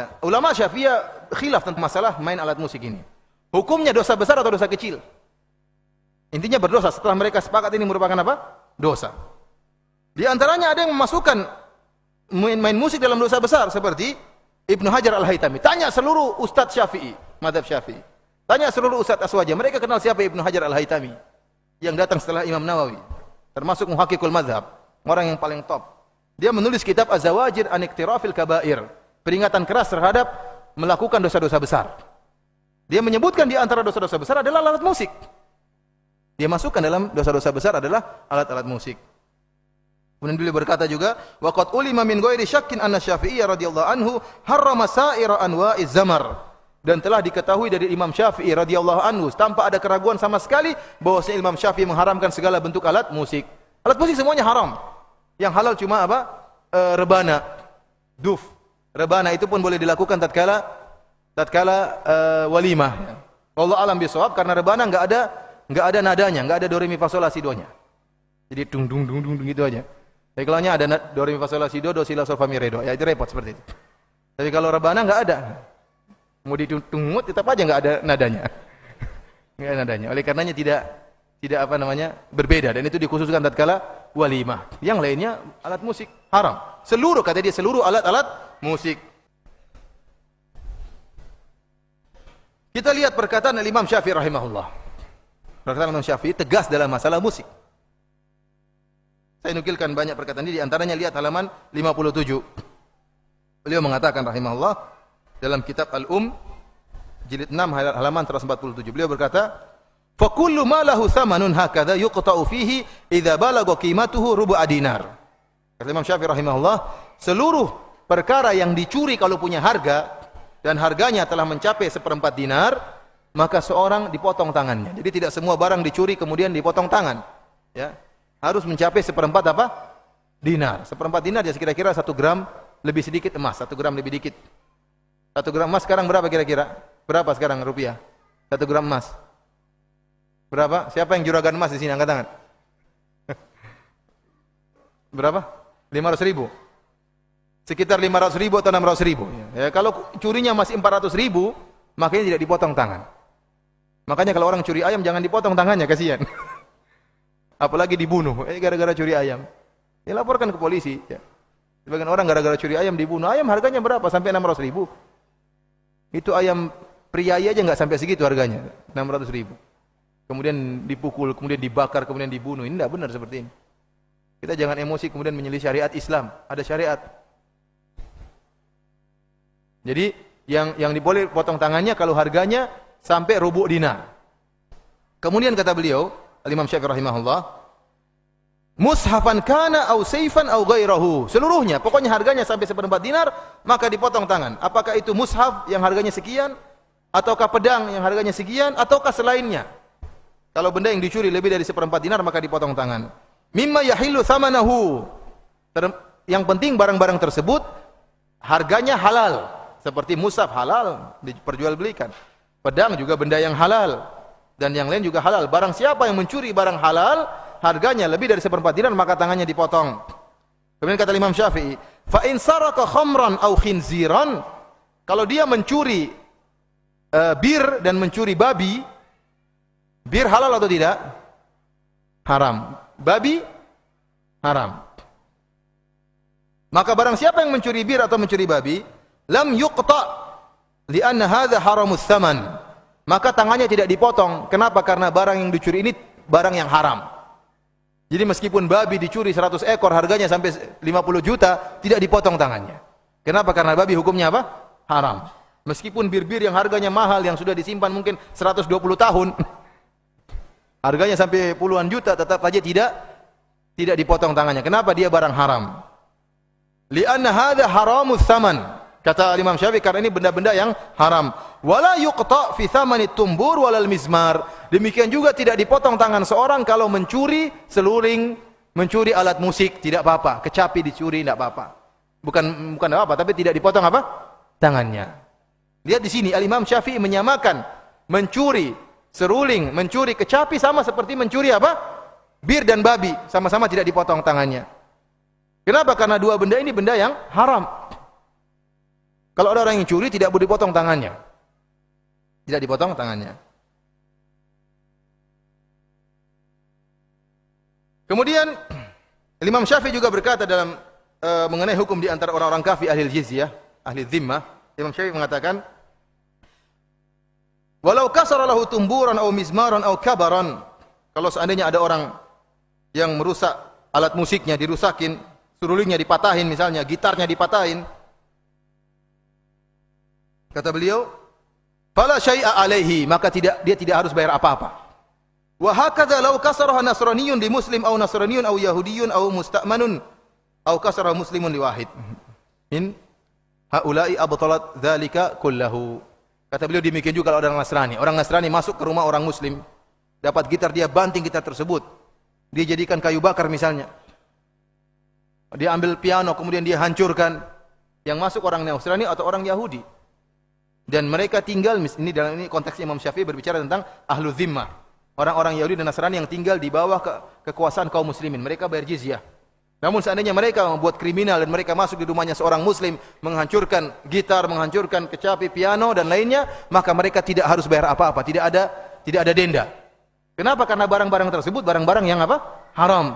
semuanya, ulama Syafi'iyah khilaf tentang masalah main alat musik ini. Hukumnya dosa besar atau dosa kecil? Intinya berdosa setelah mereka sepakat ini merupakan apa? Dosa. Di antaranya ada yang memasukkan main musik dalam dosa besar seperti Ibnu Hajar Al-Haytami. Tanya seluruh ustadz Syafi'i, mazhab Syafi'i. Tanya seluruh ustadz Aswaja, mereka kenal siapa Ibnu Hajar Al-Haytami yang datang setelah Imam Nawawi, termasuk muhakkikul mazhab, orang yang paling top. Dia menulis kitab Az-Zawajir an Iqtirafil Kabair, peringatan keras terhadap melakukan dosa-dosa besar. Dia menyebutkan di antara dosa-dosa besar adalah alat musik. Dia masukkan dalam dosa-dosa besar adalah alat-alat musik. Kemudian beliau berkata juga, wa qad ulima min ghairi syakkin anna Syafi'iyya radhiyallahu anhu harrama sa'ira anwa'iz zamar. Dan telah diketahui dari Imam Syafi'i radhiyallahu anhu tanpa ada keraguan sama sekali bahwasanya Imam Syafi'i mengharamkan segala bentuk alat musik. Alat musik semuanya haram. Yang halal cuma apa? Rebana, duf. Rebana itu pun boleh dilakukan tatkala walimah. Allah alam bisawab, karena rebana enggak ada nadanya, enggak ada do re mi fa sol la si do nya. Jadi dung dung dung dung gitu aja. Tapi kalau ada do re mi fa sol la si do si la sol fa mi re do, ya itu repot seperti itu. Tapi kalau rebana enggak ada. Mau ditungut tetap aja enggak ada nadanya. Enggak ada nadanya. Oleh karenanya tidak apa namanya? Berbeda, dan itu dikhususkan tatkala walimah. Yang lainnya alat musik haram. Seluruh alat-alat musik. Kita lihat perkataan Imam Syafi'i rahimahullah. Perkataan Imam Syafi'i tegas dalam masalah musik. Saya nukilkan banyak perkataan ini, di antaranya lihat halaman 57. Beliau mengatakan rahimahullah dalam kitab jilid 6 halaman 147. Beliau berkata, "Fa kullu ma lahu thamanun hakadha yuqta'u fihi idza balagha qimatuhu rubu'a dinar." Kata Imam Syafi'i rahimahullah, seluruh perkara yang dicuri kalau punya harga dan harganya telah mencapai 1/4 dinar, maka seorang dipotong tangannya. Jadi tidak semua barang dicuri kemudian dipotong tangan. Ya, harus mencapai 1/4 apa? Dinar. 1/4 dinar ya kira-kira 1 gram lebih sedikit emas, 1 gram lebih dikit. 1 gram emas sekarang berapa kira-kira? Berapa sekarang rupiah? 1 gram emas. Berapa? Siapa yang juragan emas di sini? Angkat tangan. Berapa? 500.000. Sekitar 500.000 atau 600.000. Ya, kalau curinya masih 400.000, makanya tidak dipotong tangan. Makanya kalau orang curi ayam jangan dipotong tangannya, kasihan. Apalagi dibunuh, gara-gara curi ayam. Dilaporkan ke polisi. Ya. Sebagian orang gara-gara curi ayam dibunuh. Ayam harganya berapa? Sampai 600.000. Itu ayam priai aja nggak sampai segitu harganya, 600.000. Kemudian dipukul, kemudian dibakar, kemudian dibunuh. Ini tidak benar seperti ini. Kita jangan emosi kemudian menyelisih syariat Islam. Ada syariat. Jadi yang diboleh potong tangannya kalau harganya sampai rubu' dinar. Kemudian kata beliau, Imam Syafi'i rahimahullah, mushafan kana au saifan au ghairahu. Seluruhnya, pokoknya harganya sampai 1/4 dinar, maka dipotong tangan. Apakah itu mushaf yang harganya sekian, ataukah pedang yang harganya sekian, ataukah selainnya? Kalau benda yang dicuri lebih dari 1/4 dinar, maka dipotong tangan. Mimma yahillu thamanahu. Yang penting barang-barang tersebut harganya halal. Seperti mushaf halal, diperjualbelikan. Pedang juga benda yang halal. Dan yang lain juga halal. Barang siapa yang mencuri barang halal, harganya lebih dari 1/4 dinar, maka tangannya dipotong. Kemudian kata Imam Syafi'i, fa in saraka khamran aw khinziran, kalau dia mencuri bir dan mencuri babi, bir halal atau tidak? Haram. Babi haram. Maka barang siapa yang mencuri bir atau mencuri babi, lam yuqta li'anna hadha haramus thaman, maka tangannya tidak dipotong. Kenapa? Karena barang yang dicuri ini barang yang haram. Jadi meskipun babi dicuri 100 ekor harganya sampai 50 juta, tidak dipotong tangannya. Kenapa? Karena babi hukumnya apa? Haram. Meskipun bir-bir yang harganya mahal, yang sudah disimpan mungkin 120 tahun, harganya sampai puluhan juta, tetap saja tidak dipotong tangannya. Kenapa? Dia barang haram. Li'anna hadha haramus thaman. Kata Imam Syafi'i, karena ini benda-benda yang haram. Wala yuqta fi thamanit tumbur walal mizmar. Demikian juga tidak dipotong tangan seorang kalau mencuri seluring, mencuri alat musik, tidak apa-apa. Kecapi dicuri tidak apa-apa. Bukan apa-apa, tapi tidak dipotong apa? Tangannya. Lihat di sini Imam Syafi'i menyamakan mencuri seruling, mencuri kecapi sama seperti mencuri apa? Bir dan babi, sama-sama tidak dipotong tangannya. Kenapa? Karena dua benda ini benda yang haram. Kalau ada orang yang curi tidak boleh dipotong tangannya. Tidak dipotong tangannya. Kemudian Imam Syafi'i juga berkata dalam mengenai hukum di antara orang-orang kafir ahli jizyah, ahli zimmah. Imam Syafi'i mengatakan, walau kasara lahu tumburan atau mizmaran atau kabaran, kalau seandainya ada orang yang merusak alat musiknya, dirusakin, serulingnya dipatahin misalnya, gitarnya dipatahin, kata beliau, fala syai'a alaihi, maka dia tidak harus bayar apa-apa. Wa hakadha law kasaraha nasraniyun li muslim aw nasraniyun aw yahudiyun aw musta'manun aw kasaraha muslimun li wahid. In haula'i abtalat dzalika kullahu. Kata beliau demikian juga kalau orang Nasrani. Orang Nasrani masuk ke rumah orang muslim, dapat gitar, dia banting gitar tersebut. Dia jadikan kayu bakar misalnya. Dia ambil piano kemudian dia hancurkan. Yang masuk orang Nasrani atau orang Yahudi. Dan mereka tinggal, ini dalam ini konteks Imam Syafi'i berbicara tentang ahlu zimmah. Orang-orang Yahudi dan Nasrani yang tinggal di bawah kekuasaan kaum muslimin. Mereka bayar jizyah. Namun seandainya mereka membuat kriminal dan mereka masuk di rumahnya seorang muslim, menghancurkan gitar, menghancurkan kecapi, piano dan lainnya, maka mereka tidak harus bayar apa-apa. Tidak ada denda. Kenapa? Karena barang-barang tersebut barang-barang yang apa? Haram.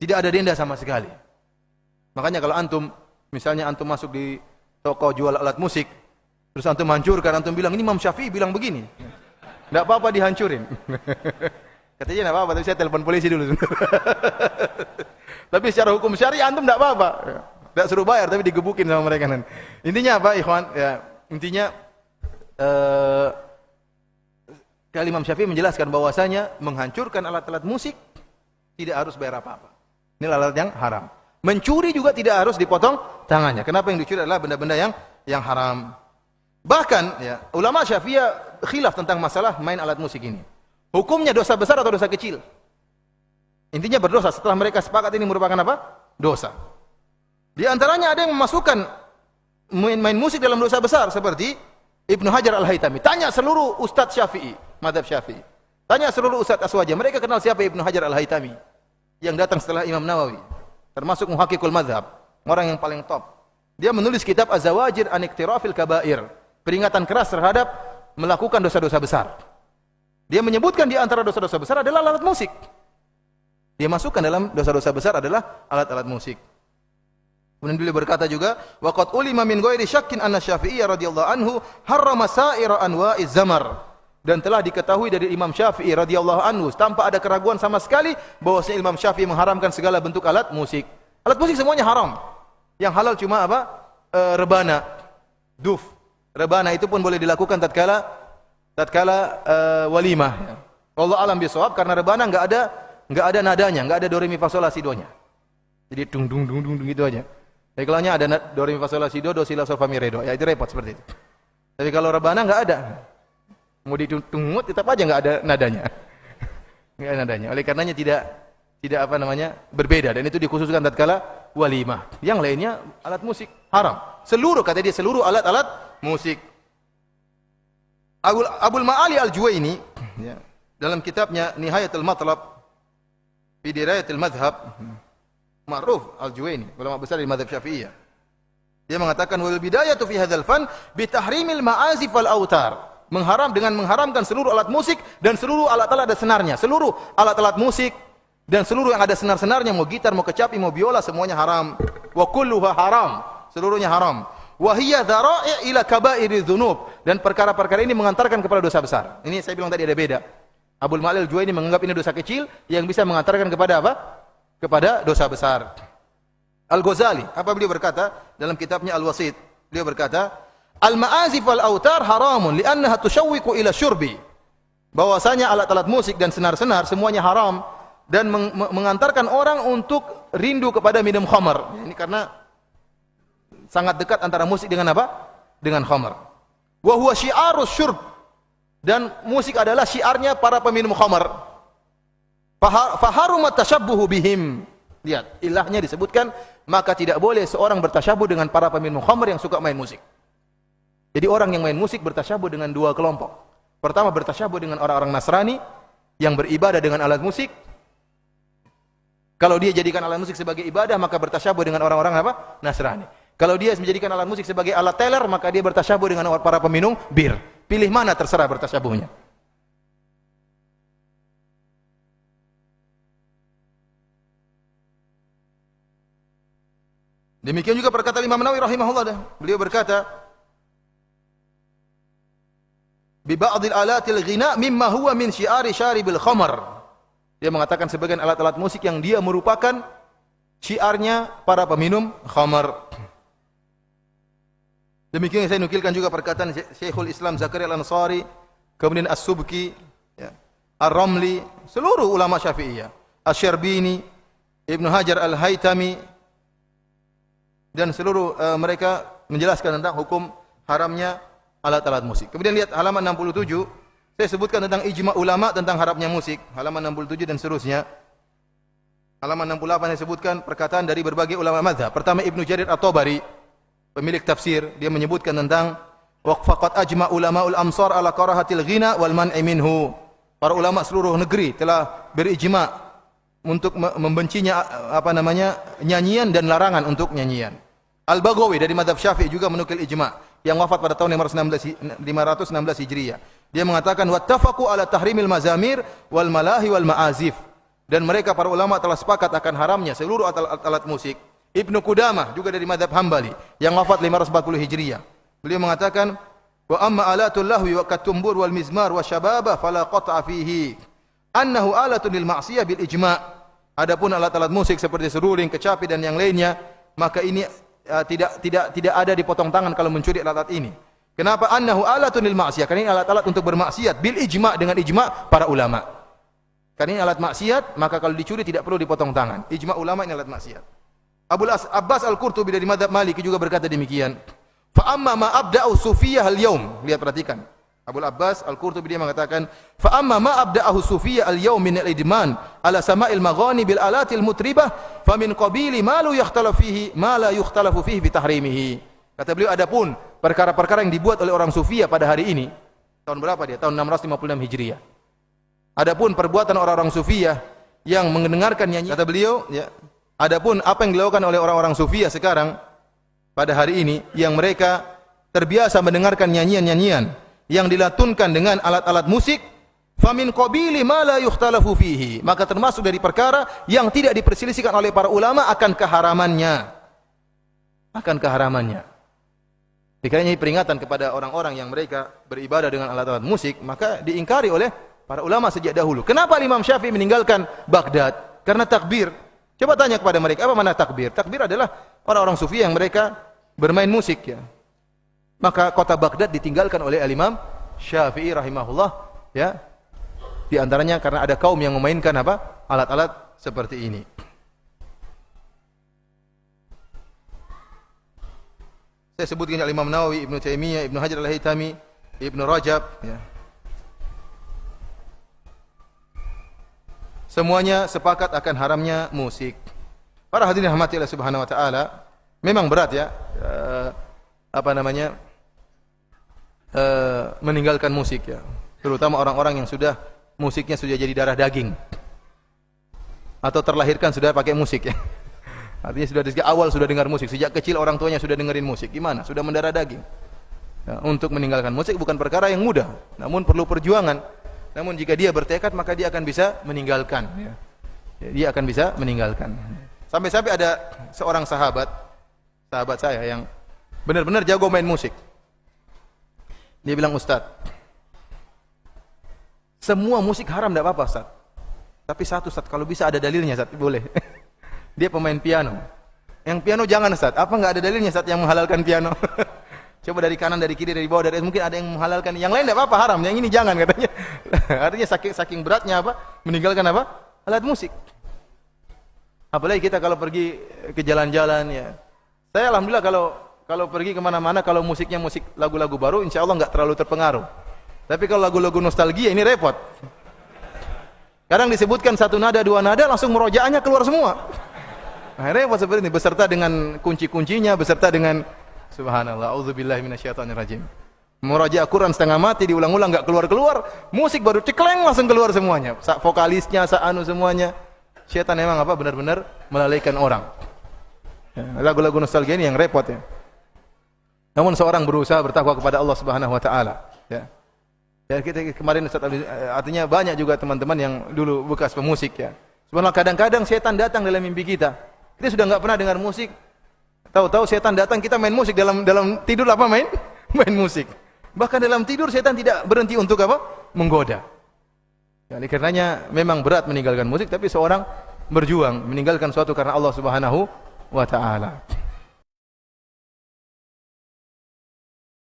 Tidak ada denda sama sekali. Makanya kalau antum, misalnya antum masuk di toko jual alat musik, terus antum hancurkan, antum bilang, ini Imam Syafi'i bilang begini. Tidak apa-apa dihancurin. Katanya tidak apa-apa, tapi saya telepon polisi dulu. Tapi secara hukum syariah antum tidak apa-apa. Tidak suruh bayar, tapi digebukin sama mereka. Intinya apa, ikhwan? Ya, intinya kalau Imam Syafi'i menjelaskan bahwasanya menghancurkan alat-alat musik tidak harus bayar apa-apa. Ini alat yang haram. Mencuri juga tidak harus dipotong tangannya. Kenapa yang dicuri adalah benda-benda yang haram. Bahkan ya, ulama Syafi'iyah khilaf tentang masalah main alat musik ini. Hukumnya dosa besar atau dosa kecil? Intinya berdosa. Setelah mereka sepakat ini merupakan apa? Dosa. Di antaranya ada yang memasukkan main musik dalam dosa besar seperti Ibnu Hajar Al-Haytami. Tanya seluruh ustadz Syafi'i, mazhab Syafi'i. Tanya seluruh ustadz Aswaja. Mereka kenal siapa Ibnu Hajar Al-Haytami yang datang setelah Imam Nawawi. Termasuk muhakkikul mazhab, orang yang paling top. Dia menulis kitab Az-Zawajir an Iqtirafil Kabair. Peringatan keras terhadap melakukan dosa-dosa besar. Dia menyebutkan di antara dosa-dosa besar adalah alat musik. Dia masukkan dalam dosa-dosa besar adalah alat-alat musik. Kemudian beliau berkata juga, wa qad ulima min ghairi syakkin anna Syafi'i radhiyallahu anhu harrama sa'ira anwa'iz zamar. Dan telah diketahui dari Imam Syafi'i radhiyallahu anhu tanpa ada keraguan sama sekali bahwasanya Imam Syafi'i mengharamkan segala bentuk alat musik. Alat musik semuanya haram. Yang halal cuma apa? Rebana, duf. Rebana itu pun boleh dilakukan tatkala walimah. Allah alam bisawab, karena rebana enggak ada nadanya, enggak ada do re mi fa sol la si do nya. Jadi dung dung dung dung gitu aja. Tapi kalau nya ada do re mi fa sol la si do si la sol fa mi re do, ya itu repot seperti itu. Tapi kalau rebana enggak ada. Mau ditungut tetap aja enggak ada nadanya. Enggak ada nadanya. Oleh karenanya tidak apa namanya? Berbeda, dan itu dikhususkan tatkala walimah. Yang lainnya alat musik haram. Seluruh, kata dia, seluruh alat-alat musik. Abul Ma'ali Al-Juwaini ya, dalam kitabnya Nihayatul Matlab fi Dirayatil Madhab, ma'ruf Al-Juwaini, ulama besar di mazhab Syafi'iyah. Dia mengatakan wal bidayatu fi hadzal fan bi tahrimil ma'azif wal autar. Mengharamkan seluruh alat musik dan seluruh alat-alat ada senarnya. Seluruh alat-alat musik dan seluruh yang ada senar-senarnya, mau gitar, mau kecapi, mau biola, semuanya haram. Wa kulluha haram. Seluruhnya haram. Wa hiya dzara'i' ila kaba'iriz dzunub, dan perkara-perkara ini mengantarkan kepada dosa besar. Ini saya bilang tadi ada beda. Abul Ma'ali Al-Juwaini menganggap ini dosa kecil yang bisa mengantarkan kepada apa? Kepada dosa besar. Al-Ghazali, apa beliau berkata dalam kitabnya Al-Wasit? Beliau berkata, "Al-ma'azif wal autar haramun li'annaha tushawwiqu ila syurbi." Bahwasanya alat-alat musik dan senar-senar semuanya haram dan mengantarkan orang untuk rindu kepada minum khamar. Ini karena sangat dekat antara musik dengan apa? Dengan khamar. Wa huwa syi'arus syurb, dan musik adalah syiarnya para peminum khamar. Faharumat tashabbuhu bihim. Lihat, ilahnya disebutkan, maka tidak boleh seorang bertasyabuh dengan para peminum khamar yang suka main musik. Jadi orang yang main musik bertasyabuh dengan dua kelompok. Pertama, bertasyabuh dengan orang-orang Nasrani yang beribadah dengan alat musik. Kalau dia jadikan alat musik sebagai ibadah, maka bertasyabuh dengan orang-orang apa? Nasrani. Kalau dia menjadikan alat musik sebagai alat teler, maka dia bertasyabuh dengan para peminum bir. Pilih mana terserah bertasyabuhnya. Demikian juga perkataan Imam Nawawi rahimahullah. Beliau berkata, bi ba'dil alatil ghina mimma huwa min syiari syaribil khamar. Dia mengatakan sebagian alat-alat musik yang dia merupakan syiarnya para peminum khamar. Demikian saya nukilkan juga perkataan Syekhul Islam Zakaria Al-Ansari, kemudian As-Subki, ya, Ar-Ramli, seluruh ulama Syafi'iyah, Asy-Syarbini, Ibnu Hajar Al-Haytami, dan seluruh mereka menjelaskan tentang hukum haramnya alat-alat musik. Kemudian lihat halaman 67, saya sebutkan tentang ijma' ulama tentang haramnya musik, halaman 67 dan seterusnya. Halaman 68 saya sebutkan perkataan dari berbagai ulama mazhab. Pertama Ibnu Jarir At-Tabari, pemilik tafsir, dia menyebutkan tentang waqfaqat ajma' ulama'ul amsar ala karahatil ghina wal man'i minhu. Para ulama seluruh negeri telah berijma' untuk membencinya nyanyian dan larangan untuk nyanyian. Al-Baghawi dari mazhab Syafi'i juga menukil ijma' yang wafat pada tahun 516 Hijriah. Dia mengatakan wattafaqu ala tahrimil mazamir wal malahi wal ma'azif. Dan mereka para ulama telah sepakat akan haramnya seluruh alat musik. Ibnu Qudamah juga dari mazhab Hambali yang wafat 540 Hijriah. Beliau mengatakan wa amma alatul lahwi wa katumbur wal mizmar wa syababa fala qat'a fihi annahu alatun lil ma'siyah bil ijma'. Adapun alat-alat musik seperti seruling, kecapi dan yang lainnya, maka ini tidak ada dipotong tangan kalau mencuri alat-alat ini. Kenapa? Annahu alatun lil ma'siyah. Karena ini alat-alat untuk bermaksiat bil ijma', dengan ijma' para ulama. Karena ini alat maksiat, maka kalau dicuri tidak perlu dipotong tangan. Ijma' ulama ini alat maksiat. Abul Abbas Al-Qurtubi dari mazhab Maliki juga berkata demikian. Fa amma ma abda'u sufiyah al-yaum. Lihat perhatikan. Abul Abbas Al-Qurtubi dia mengatakan, fa amma ma abda'ahu sufiyah al-yaum min al-idman ala sama'il maghani bil alatil mutribah fa min qabili ma la yukhtalafu fihi bi tahrimihi. Kata beliau, adapun perkara-perkara yang dibuat oleh orang sufiyah pada hari ini, tahun berapa dia? Tahun 656 Hijriah. Adapun perbuatan orang-orang sufiyah yang mendengarkan nyanyian, kata beliau, ya, adapun apa yang dilakukan oleh orang-orang sufiyah sekarang pada hari ini, yang mereka terbiasa mendengarkan nyanyian-nyanyian yang dilatunkan dengan alat-alat musik, famin qabili ma la yukhtalafu fihi, maka termasuk dari perkara yang tidak diperselisihkan oleh para ulama akan keharamannya. Dikarenakan ini peringatan kepada orang-orang yang mereka beribadah dengan alat-alat musik, maka diingkari oleh para ulama sejak dahulu. Kenapa Imam Syafi'i meninggalkan Baghdad? Karena takbir. Coba tanya kepada mereka, apa makna takbir? Takbir adalah orang-orang sufi yang mereka bermain musik, ya. Maka kota Baghdad ditinggalkan oleh Imam Syafi'i rahimahullah, ya. Di antaranya karena ada kaum yang memainkan apa? Alat-alat seperti ini. Saya sebutkan Imam Nawawi, Ibnu Taimiyah, Ibnu Hajar Al-Haytami, Ibnu Rajab, ya. Semuanya sepakat akan haramnya musik. Para hadirin rahmati Allah Subhanahu wa taala, memang berat, ya. Meninggalkan musik, ya. Terutama orang-orang yang sudah musiknya sudah jadi darah daging. Atau terlahirkan sudah pakai musik, ya. Artinya sudah dari awal sudah dengar musik, sejak kecil orang tuanya sudah dengerin musik. Gimana? Sudah mendarah daging. Ya, untuk meninggalkan musik bukan perkara yang mudah, namun perlu perjuangan. Namun jika dia bertekad, maka dia akan bisa meninggalkan, ya. Dia akan bisa meninggalkan. Sampai-sampai ada seorang sahabat saya yang benar-benar jago main musik. Dia bilang, Ustaz, semua musik haram tidak apa-apa, Ustaz. Tapi satu, Ustaz, kalau bisa ada dalilnya, Ustaz, boleh. Dia pemain piano. Yang piano jangan, Ustaz. Apa enggak ada dalilnya, Ustaz, yang menghalalkan piano? Coba dari kanan, dari kiri, dari bawah, dari mungkin ada yang menghalalkan. Yang lain tidak apa-apa, haram. Yang ini jangan, katanya. Artinya saking beratnya apa? Meninggalkan apa? Alat musik. Apalagi kita kalau pergi ke jalan-jalan, ya. Saya alhamdulillah kalau pergi kemana-mana, kalau musiknya musik lagu-lagu baru, insya Allah nggak terlalu terpengaruh. Tapi kalau lagu-lagu nostalgia ini repot. Kadang disebutkan satu nada, dua nada, langsung merojaannya keluar semua. Nah, repot seperti ini, beserta dengan kunci-kuncinya, beserta dengan subhanallah, auzubillahi minasyaitonirrajim. Meroja Quran setengah mati, diulang-ulang nggak keluar-keluar, musik baru cekleng langsung keluar semuanya. Vokalisnya, semuanya. Syaitan memang apa? Benar-benar melalaikan orang. Ya, lagu-lagu nostalgia ini yang repot ya. Namun seorang berusaha bertakwa kepada Allah Subhanahu wa taala, ya. Ya kita kemarin Ustaz, artinya banyak juga teman-teman yang dulu bekas pemusik ya. Subhanallah, kadang-kadang setan datang dalam mimpi kita. Kita sudah enggak pernah dengar musik. Tahu-tahu setan datang, kita main musik dalam tidur apa main? Main musik. Bahkan dalam tidur setan tidak berhenti untuk apa? Menggoda. Ya, karenanya memang berat meninggalkan musik, tapi seorang berjuang meninggalkan suatu karena Allah Subhanahu wa taala.